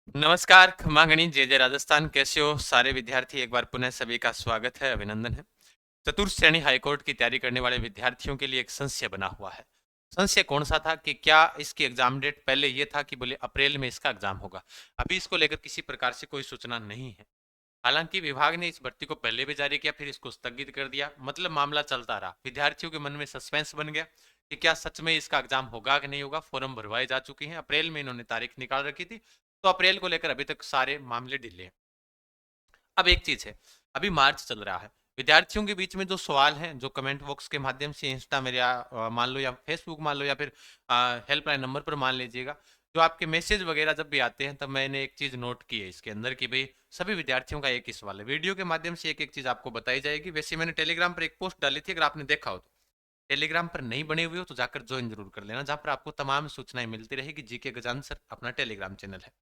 नमस्कार, खमा गणित जय जय राजस्थान। कैसे हो सारे विद्यार्थी? एक बार पुनः सभी का स्वागत है, अभिनंदन है। चतुर्थ श्रेणी हाईकोर्ट की तैयारी करने वाले विद्यार्थियों के लिए एक संशय बना हुआ है। संशय कौन सा था कि क्या इसकी एग्जाम डेट पहले ये था कि बोले अप्रैल में इसका एग्जाम होगा। अभी इसको लेकर किसी प्रकार से कोई सूचना नहीं है। हालांकि विभाग ने इस भर्ती को पहले भी जारी किया, फिर इसको स्थगित कर दिया, मतलब मामला चलता रहा। विद्यार्थियों के मन में सस्पेंस बन गया कि क्या सच में इसका एग्जाम होगा कि नहीं होगा। फॉर्म भरवाए जा चुके हैं, अप्रैल में इन्होंने तारीख निकाल रखी थी, तो अप्रैल को लेकर अभी तक सारे मामले डिले हैं। अब एक चीज है, अभी मार्च चल रहा है। विद्यार्थियों के बीच में जो सवाल हैं, जो कमेंट बॉक्स के माध्यम से इंस्टा मेरे मान लो या फेसबुक मान लो या फिर हेल्पलाइन नंबर पर मान लीजिएगा, जो आपके मैसेज वगैरह जब भी आते हैं, तब मैंने एक चीज नोट की है इसके अंदर कि भाई सभी विद्यार्थियों का एक ही सवाल है। वीडियो के माध्यम से एक एक चीज आपको बताई जाएगी। वैसे मैंने टेलीग्राम पर एक पोस्ट डाली थी, अगर आपने देखा हो तो। टेलीग्राम पर नहीं बने हुए हो तो जाकर ज्वाइन जरूर कर लेना, जहां पर आपको तमाम सूचनाएं मिलती रहेगी। जीके गजान सर अपना टेलीग्राम चैनल है।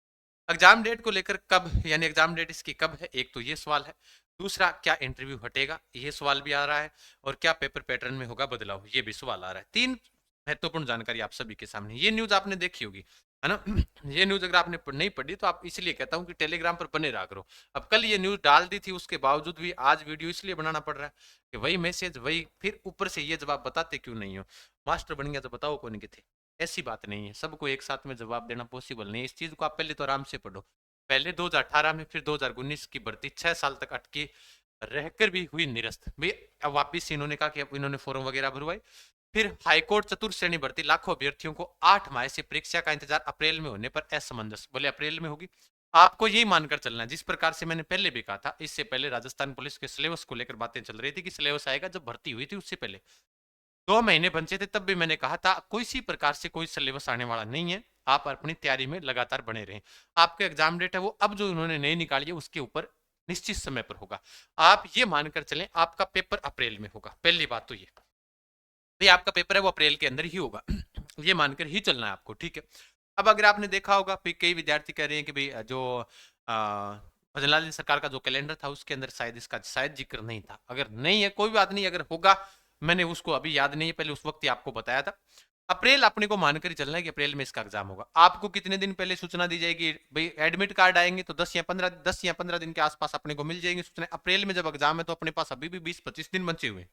एग्जाम डेट को लेकर कब, यानी एग्जाम डेट इसकी कब है, एक तो ये सवाल है। दूसरा, क्या इंटरव्यू हटेगा, ये सवाल भी आ रहा है। और क्या पेपर पैटर्न में होगा बदलाव, ये भी सवाल आ रहा है। तीन महत्वपूर्ण जानकारी आप सभी के सामने। ये न्यूज आपने देखी होगी, है ना। ये न्यूज अगर आपने नहीं पढ़ी तो आप इसलिए कहता हूं कि टेलीग्राम पर बने रहा करो। अब कल ये न्यूज डाल दी थी, उसके बावजूद भी आज वीडियो इसलिए बनाना पड़ रहा है कि वही मैसेज वही, फिर ऊपर से ये जवाब बताते क्यों नहीं हो। मास्टर बन गया तो बताओ कौन किथे। ऐसी बात नहीं है, सबको एक साथ में जवाब देना पॉसिबल नहीं है। इस चीज को आप पहले तो आराम से पढ़ो। पहले 2018 में, फिर 2019 की भर्ती 6 साल तक अटकी रहकर भी हुई निरस्त भाई। अब वापिस इन्होंने कहा कि अब इन्होंने फॉर्म वगैरह भरवाए। फिर हाईकोर्ट चतुर्थ श्रेणी भर्ती लाखों अभ्यर्थियों को 8 माह से परीक्षा का इंतजार, अप्रैल में होने पर असमंजस, बोले अप्रैल में होगी। आपको यही मानकर चलना है, जिस प्रकार से मैंने पहले भी कहा था। इससे पहले राजस्थान पुलिस के सिलेबस को लेकर बातें चल रही थी कि सिलेबस आएगा, जब भर्ती हुई थी उससे पहले 2 महीने बचे थे, तब भी मैंने कहा था कोई सी प्रकार से कोई सिलेबस आने वाला नहीं है। आप अपनी तैयारी में लगातार बने रहें। आपका एग्जाम डेट है वो अब जो उन्होंने नहीं निकाली है, उसके ऊपर निश्चित समय पर होगा। आप ये मानकर चलें आपका पेपर अप्रैल में होगा। पहली बात तो ये भाई, आपका पेपर है वो अप्रैल के अंदर ही होगा। ये मानकर ही चलना है आपको, ठीक है। अब अगर आपने देखा होगा, कई विद्यार्थी कह रहे हैं कि भाई जो भजनलाल जी सरकार का जो कैलेंडर था, उसके अंदर शायद इसका शायद जिक्र नहीं था। अगर नहीं है कोई बात नहीं, अगर होगा मैंने उसको अभी याद नहीं है, पहले उस वक्त ही आपको बताया था। अप्रैल अपने को मानकर ही चलना है कि अप्रैल में इसका एग्जाम होगा। आपको कितने दिन पहले सूचना दी जाएगी भाई? एडमिट कार्ड आएंगे तो 10 या 15 दिन के आसपास अपने को मिल जाएंगे सूचना। अप्रैल में जब एग्जाम है तो अपने पास अभी भी 20-25 दिन बचे हुए।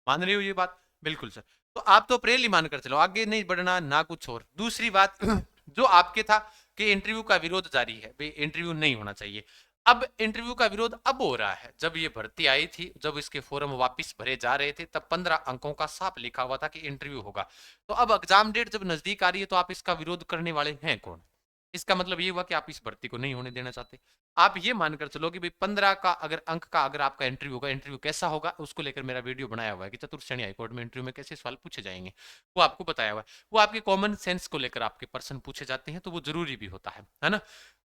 मान रही हो ये बात? बिल्कुल सर। तो आप तो अप्रैल ही मानकर चलो, आगे नहीं बढ़ना ना कुछ और। दूसरी बात जो आपके था कि इंटरव्यू का विरोध जारी है, भाई इंटरव्यू नहीं होना चाहिए। अब इंटरव्यू का विरोध अब हो रहा है। जब ये भर्ती आई थी, जब इसके फॉर्म वापस भरे जा रहे थे, तब 15 अंकों का साफ लिखा हुआ था कि इंटरव्यू होगा। तो अब एग्जाम डेट जब नजदीक आ रही है, तो आप इसका विरोध करने वाले हैं कौन? इसका मतलब ये हुआ कि आप इस भर्ती को नहीं होने देना चाहते। आप ये मानकर चलो कि भाई 15 का अगर अंक का अगर आपका इंटरव्यू होगा, इंटरव्यू कैसा होगा उसको लेकर मेरा वीडियो बनाया हुआ है कि चतुर्थ श्रेणी हाईकोर्ट में इंटरव्यू में कैसे सवाल पूछे जाएंगे, वो आपको बताया हुआ है। वो आपके कॉमन सेंस को लेकर आपके प्रश्न पूछे जाते हैं, तो वो जरूरी भी होता है ना।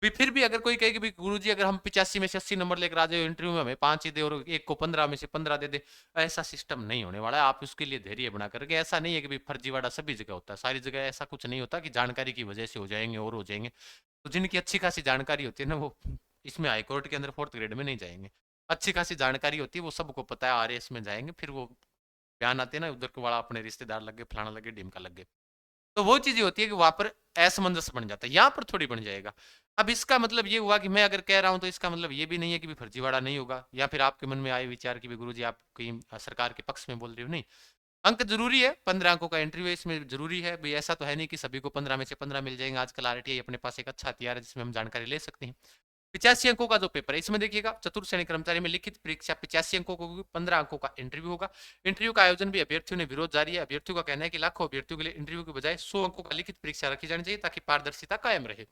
फिर भी अगर कोई कहे कि गुरु जी अगर हम 85 में से 80 नंबर लेकर आ जाए इंटरव्यू में, हमें 5 ही दे और एक को 15 में से 15 दे दे, ऐसा सिस्टम नहीं होने वाला है। आप उसके लिए धैर्य बना करके, ऐसा नहीं है कि भाई फर्जीवाड़ा सभी जगह होता है, सारी जगह ऐसा कुछ नहीं होता कि जानकारी की वजह से हो जाएंगे और हो जाएंगे। तो जिनकी अच्छी खासी जानकारी होती है ना, वो इसमें हाईकोर्ट के अंदर 4th ग्रेड में नहीं जाएंगे। अच्छी खासी जानकारी होती है, वो सबको पता है, आरएस में जाएंगे। फिर वो बयान आते हैं ना, उधर के वाला अपने रिश्तेदार लग गए, फलाना लग गए, ढिमका लग गए। तो वो चीजें होती है कि वहां पर असमंजस बन जाता है, यहाँ पर थोड़ी बन जाएगा। अब इसका मतलब ये हुआ कि मैं अगर कह रहा हूं तो इसका मतलब ये भी नहीं है कि भी फर्जीवाड़ा नहीं होगा, या फिर आपके मन में आए विचार कि गुरु जी आप कहीं सरकार के पक्ष में बोल रहे हो। नहीं, अंक जरूरी है। 15 अंकों का इंटरव्यू इसमें जरूरी है भाई। ऐसा तो है नहीं कि सभी को 15 में से 15 मिल जाएंगे। आजकल आरटीआई अपने पास एक अच्छा हथियार है जिसमें हम जानकारी ले सकते हैं। 85 अंकों का जो पेपर है, इसमें देखिएगा चतुर्थ श्रेणी कर्मचारी में लिखित परीक्षा 85 अंकों को, 15 अंकों का इंटरव्यू होगा। इंटरव्यू का आयोजन भी अभ्यर्थियों ने विरोध जारी है। अभ्यर्थियों का कहना है कि लाखों अभ्यर्थियों के लिए इंटरव्यू के बजाय 100 अंकों का लिखित परीक्षा रखी जानी चाहिए, ताकि पारदर्शिता कायम रहे।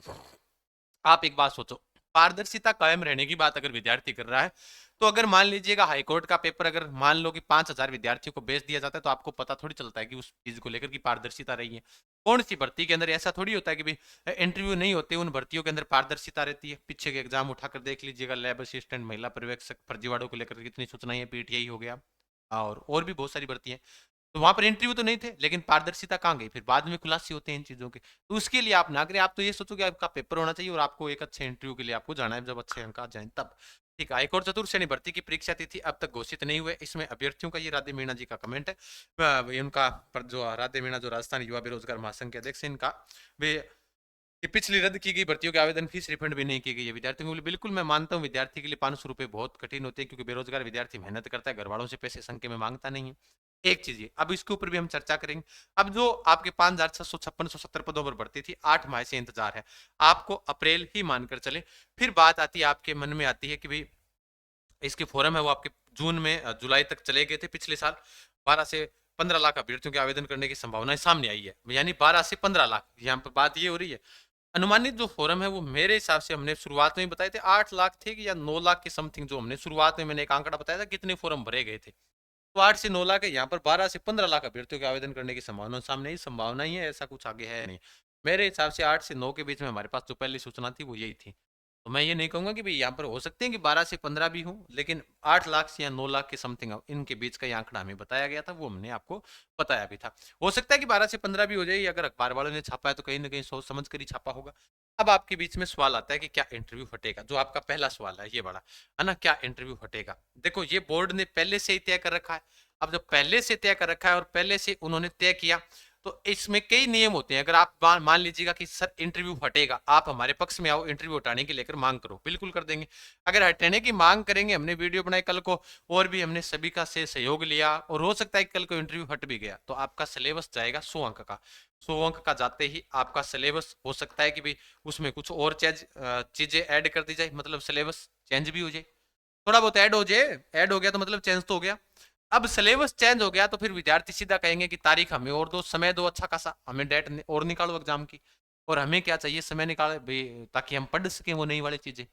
आप एक बात सोचो, पारदर्शिता कायम रहने की बात अगर विद्यार्थी कर रहा है, तो अगर मान लीजिएगा हाईकोर्ट का पेपर अगर मान लो कि 5,000 विद्यार्थियों को बेच दिया जाता है, तो आपको पता थोड़ी चलता है कि उस चीज को लेकर की पारदर्शिता रही है। कौन सी भर्ती के अंदर ऐसा थोड़ी होता है कि भाई इंटरव्यू नहीं होते, उन भर्तियों के अंदर पारदर्शिता रहती है। पीछे के एग्जाम उठाकर देख लीजिएगा, लैब असिस्टेंट, महिला पर्यवेक्षक, फर्जीवाड़ों को लेकर कितनी सूचनाएं हैं, पीटीआई हो गया और भी बहुत सारी भर्ती है। तो वहां पर इंटरव्यू तो नहीं थे, लेकिन पारदर्शिता कहाँ गई? फिर बाद में खुलासे होते हैं इन चीजों के। तो उसके लिए आप ना करें, आप तो ये सोचो कि आपका पेपर होना चाहिए और आपको एक अच्छे इंटरव्यू के लिए आपको जाना है, जब अच्छे अंक आ जाए तब। ठीक है। हाईकोर्ट चतुर्थ श्रेणी भर्ती की परीक्षा तिथि अब तक घोषित नहीं हुए। इसमें अभ्यर्थियों का, ये राधे मीणा जी का कमेंट है। उनका जो राधे मीणा जो राजस्थान युवा बेरोजगार महासंघ के अध्यक्ष, इनका वे कि पिछली रद्द की गई भर्तियों के आवेदन फीस रिफंड भी नहीं की गई है विद्यार्थियों को। बिल्कुल मैं मानता हूँ विद्यार्थी के लिए 500 रुपए बहुत कठिन होते हैं, क्योंकि बेरोजगार विद्यार्थी मेहनत करता है, घर वालों से पैसे संख्या में मांगता नहीं है। एक चीज ये, अब इसके ऊपर भी हम चर्चा करेंगे। अब जो आपके 5,656 पदों पर भर्ती थी, 8 माह से इंतजार है, आपको अप्रैल ही मानकर चले। फिर बात आती है, आपके मन में आती है कि भाई इसके फोरम है वो आपके जून में जुलाई तक चले गए थे पिछले साल। 12 से 15 लाख अभ्यर्थियों के आवेदन करने की संभावनाएं सामने आई है, यानी 12 से 15 लाख। यहाँ पर बात ये हो रही है, अनुमानित जो फोरम है वो मेरे हिसाब से हमने शुरुआत में बताए थे 8 लाख थे कि या 9 लाख के समथिंग, जो हमने शुरुआत में मैंने एक आंकड़ा बताया था कितने फोरम भरे गए थे। तो 8 से 9 लाख है, यहाँ पर 12 से 15 लाख अभ्यर्थियों के आवेदन करने की संभावना सामने ही संभावना ही है, ऐसा कुछ आगे है नहीं। मेरे हिसाब से 8 से 9 के बीच में हमारे पास जो पहली सूचना थी वो यही थी। तो मैं ये नहीं कहूंगा कि भाई यहाँ पर हो सकते हैं कि 12 से 15 भी हो, लेकिन 8 लाख से या 9 लाख के समथिंग इनके बीच का ये आंकड़ा हमें बताया गया था, वो हमने आपको बताया भी था। हो सकता है कि 12 से 15 भी हो जाए, अगर अखबार वालों ने छापा है तो कहीं ना कहीं सोच समझ कर ही छापा होगा। अब आपके बीच में सवाल आता है कि क्या इंटरव्यू हटेगा, जो आपका पहला सवाल है ये बड़ा, है ना, क्या इंटरव्यू हटेगा। देखो ये बोर्ड ने पहले से ही तय कर रखा है। अब जब पहले से तय कर रखा है और पहले से उन्होंने तय किया, तो इसमें कई नियम होते हैं। अगर आप मान लीजिएगा कि सर इंटरव्यू हटेगा, आप हमारे पक्ष में आओ, इंटरव्यू हटाने की लेकर मांग करो, बिल्कुल कर देंगे। अगर हटाने की मांग करेंगे, हमने वीडियो बनाई कल को और भी हमने सभी का से सहयोग लिया, और हो सकता है कि कल को इंटरव्यू हट भी गया, तो आपका सिलेबस जाएगा 100 अंक का। 100 अंक का जाते ही आपका सिलेबस हो सकता है कि भाई उसमें कुछ और चीजें ऐड कर दी जाए, मतलब सिलेबस चेंज भी हो जाए, थोड़ा बहुत ऐड हो जाए। ऐड हो गया तो मतलब चेंज तो हो गया। अब सिलेबस चेंज हो गया तो फिर विद्यार्थी सीधा कहेंगे कि तारीख हमें और दो, समय दो, अच्छा खासा हमें डेट और निकालो एग्जाम की। और हमें क्या चाहिए, समय निकाले भाई, ताकि हम पढ़ सकें वो नई वाली चीजें।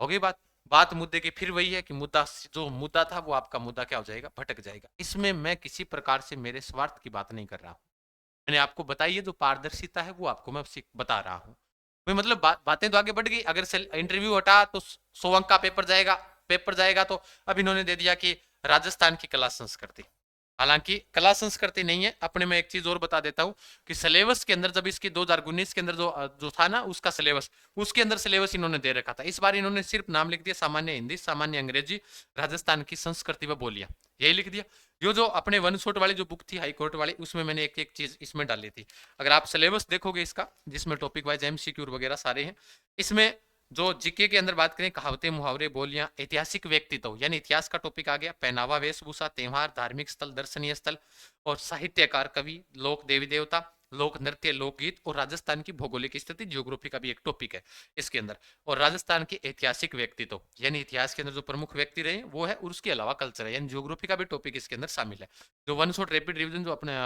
हो गई बात। बात मुद्दे की फिर वही है कि मुद्दा, जो मुद्दा था वो आपका मुद्दा क्या हो जाएगा, भटक जाएगा। इसमें मैं किसी प्रकार से मेरे स्वार्थ की बात नहीं कर रहा हूँ। मैंने आपको बताई है जो पारदर्शिता है वो आपको मैं बता रहा हूँ। भाई मतलब बातें तो आगे बढ़ गई। अगर इंटरव्यू हटा तो 100 अंक का पेपर जाएगा। पेपर जाएगा तो अब इन्होंने दे दिया कि राजस्थान की कला संस्कृति, हालांकि कला संस्कृति नहीं है। अपने में एक चीज और बता देता हूँ कि सिलेबस के अंदर जब इसकी 2019 के अंदर जो जो था ना उसका सिलेबस, उसके अंदर सिलेबस इन्होंने दे रखा था। इस बार इन्होंने सिर्फ नाम लिख दिया सामान्य हिंदी, सामान्य अंग्रेजी, राजस्थान की संस्कृति व बोलियां, यही लिख दिया। जो अपने वन शॉट वाली जो बुक थी हाई कोर्ट वाली, उसमें मैंने एक एक चीज इसमें डाली थी। अगर आप सिलेबस देखोगे इसका, जिसमें टॉपिक वाइज एमसीक्यू वगैरह सारे हैं, इसमें जो जीके के अंदर बात करें, कहावतें, मुहावरे, बोलियां, ऐतिहासिक व्यक्तित्व यानी इतिहास का टॉपिक आ गया, पहनावा, वेशभूषा, त्योहार, धार्मिक स्थल, दर्शनीय स्थल, और साहित्यकार, कवि, लोक देवी देवता, लोक नृत्य, लोकगीत, और राजस्थान की भौगोलिक स्थिति, जियोग्राफी का भी एक टॉपिक है इसके अंदर, और राजस्थान के ऐतिहासिक व्यक्तित्व यानी इतिहास के अंदर जो प्रमुख व्यक्ति रहे वो है, और उसके अलावा कल्चर है, यानी जियोग्राफी का भी टॉपिक इसके अंदर शामिल है। जो वन शॉट रैपिड रिवीजन, जो अपने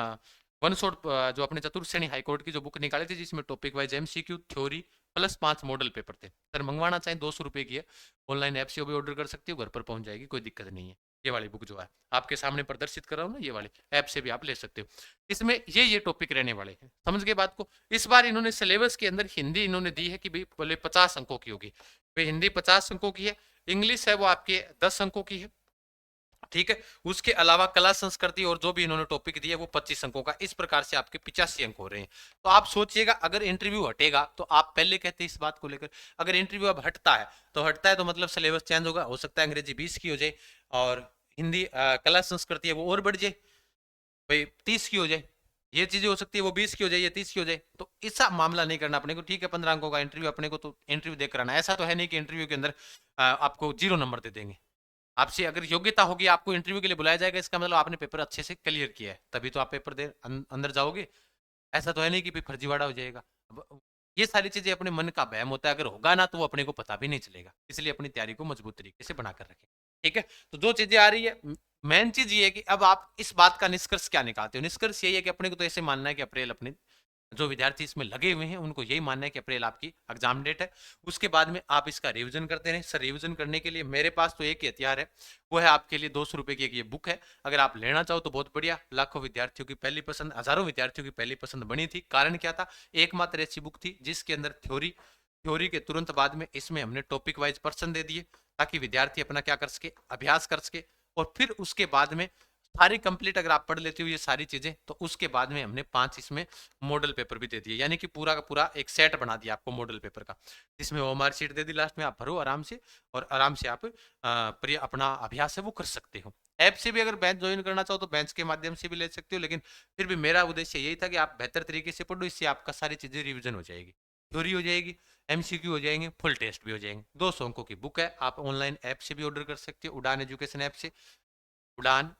वन शॉट, जो अपने चतुर्थ श्रेणी हाईकोर्ट की जो बुक निकाली थी, जिसमें topic wise MCQ, theory plus 5 model paper थे। सर मंगवाना चाहें 200 रुपए की है, ऑनलाइन ऐप से भी ऑर्डर कर सकती हो, घर पर पहुंच जाएगी, कोई दिक्कत नहीं है। ये वाली बुक जो है आपके सामने प्रदर्शित कर रहा हूँ ना, ये वाली ऐप से भी आप ले सकते हो। इसमें ये टॉपिक रहने वाले हैं, समझ गए बात को। इस बार इन्होंने सिलेबस के अंदर हिंदी इन्होंने दी है कि भाई बोले 50 अंकों की होगी, भाई हिंदी 50 अंकों की है। इंग्लिश है वो आपके 10 अंकों की है, ठीक है। उसके अलावा कला संस्कृति और जो भी इन्होंने टॉपिक दिया वो 25 अंकों का, इस प्रकार से आपके 85 अंक हो रहे हैं। तो आप सोचिएगा, अगर इंटरव्यू हटेगा तो आप पहले कहते हैं इस बात को लेकर, अगर इंटरव्यू अब हटता है तो मतलब सिलेबस चेंज होगा। हो सकता है अंग्रेजी 20 की हो जाए और हिंदी कला संस्कृति है वो और बढ़ जाए, भाई 30 की हो जाए। ये चीजें हो सकती है, वो 20 की हो जाए, ये 30 की हो जाए। तो ऐसा मामला नहीं करना अपने को, ठीक है। 15 अंकों का इंटरव्यू अपने को तो इंटरव्यू देकर आना, ऐसा तो है नहीं कि इंटरव्यू के अंदर आपको 0 नंबर दे देंगे। आपसे अगर योग्यता होगी, आपको इंटरव्यू के लिए बुलाया जाएगा, इसका मतलब आपने पेपर अच्छे से क्लियर किया है, तभी तो आप पेपर दे अंदर जाओगे। ऐसा तो है नहीं कि भाई फर्जीवाड़ा हो जाएगा। ये सारी चीजें अपने मन का वहम होता है, अगर होगा ना तो वो अपने को पता भी नहीं चलेगा। इसलिए अपनी तैयारी को मजबूत तरीके से बनाकर रखें, ठीक है। तो जो चीजें आ रही है, मेन चीज ये है कि अब आप इस बात का निष्कर्ष क्या निकालते हो। निष्कर्ष यही है कि अपने को तो ऐसे मानना है कि अप्रैल अपने, जो विद्यार्थी इसमें लगे हुए हैं उनको यही मानना है कि अप्रैल आपकी एग्जाम डेट है। उसके बाद में आप इसका रिवीजन करते रहें। सर रिवीजन करने के लिए मेरे पास तो एक ही हथियार है, वो है आपके लिए 200 रुपए की एक ये बुक है। अगर आप लेना चाहो तो बहुत बढ़िया, लाखों विद्यार्थियों की पहली पसंद, हजारों विद्यार्थियों की पहली पसंद बनी थी। कारण क्या था, एकमात्र ऐसी बुक थी जिसके अंदर थ्योरी, थ्योरी के तुरंत बाद में इसमें हमने टॉपिक वाइज पर्सन दे दिए, ताकि विद्यार्थी अपना क्या कर सके, अभ्यास कर सके। और फिर उसके बाद में सारी कंप्लीट अगर आप पढ़ लेते हो ये सारी चीजें, तो उसके बाद में हमने 5 इसमें मॉडल पेपर भी दे दिए, यानी कि पूरा का पूरा एक सेट बना दिया आपको मॉडल पेपर का, जिसमें वो मार्क शीट दे दी लास्ट में, आप भरो आराम से, और आराम से आप अपना अभ्यास है वो कर सकते हो। ऐप से भी अगर बैच ज्वाइन करना चाहो तो बैच के माध्यम से भी ले सकते हो, लेकिन फिर भी मेरा उद्देश्य यही था कि आप बेहतर तरीके से पढ़ो, इससे आपका सारी चीजें रिविजन हो जाएगी। थ्योरी हो जाएगी, एमसीक्यू हो जाएंगे, फुल टेस्ट भी हो जाएंगे। 200 अंकों की बुक है, आप ऑनलाइन ऐप से भी ऑर्डर कर सकते हो, उड़ान एजुकेशन ऐप से, उड़ान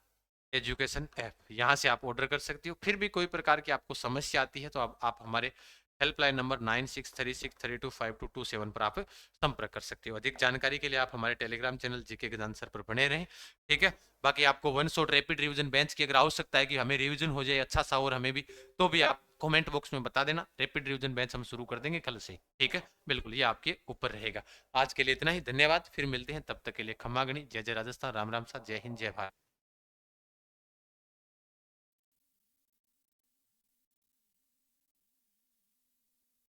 एजुकेशन ऐप, यहाँ से आप ऑर्डर कर सकती हो। फिर भी कोई प्रकार की आपको समस्या आती है तो आप हमारे हेल्पलाइन नंबर 9636325227 पर आप संपर्क कर सकते हो। अधिक जानकारी के लिए आप हमारे टेलीग्राम चैनल जीके ज्ञान सर पर बने रहें, ठीक है। बाकी आपको one shot rapid revision bench की अगर आवश्यकता है कि हमें रिवीजन हो जाए अच्छा सा और हमें भी, तो भी आप कमेंट बॉक्स में बता देना, रैपिड रिवीजन बेंच हम शुरू कर देंगे कल से, ठीक है। बिल्कुल, ये आपके ऊपर रहेगा। आज के लिए इतना ही, धन्यवाद, फिर मिलते हैं, तब तक के लिए खम्मा गणी, जय जय राजस्थान, राम राम सा, जय हिंद, जय भारत।